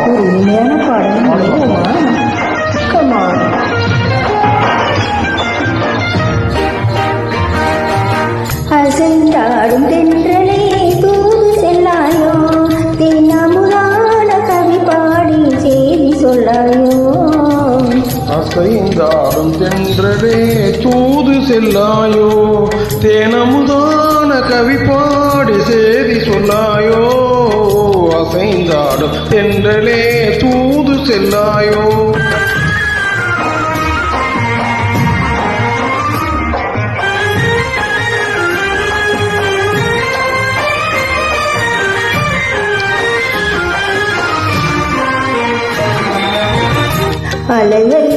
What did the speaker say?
ஒரு இனிமையான பாடல் கமான். அசைந்தாடும் தென்றலே தூது செல்லாயோ, தினமுதான கவி பாடி செய்தி சொல்லாயோ. அசைந்தாடும் தென்றலே தூது செல்லாயோ, தேனமுதான கவி பாடி செய்தி சொல்லாயோ. அசைந்தாடும் தென்றலே தூது செல்லாயோ. அலைகள்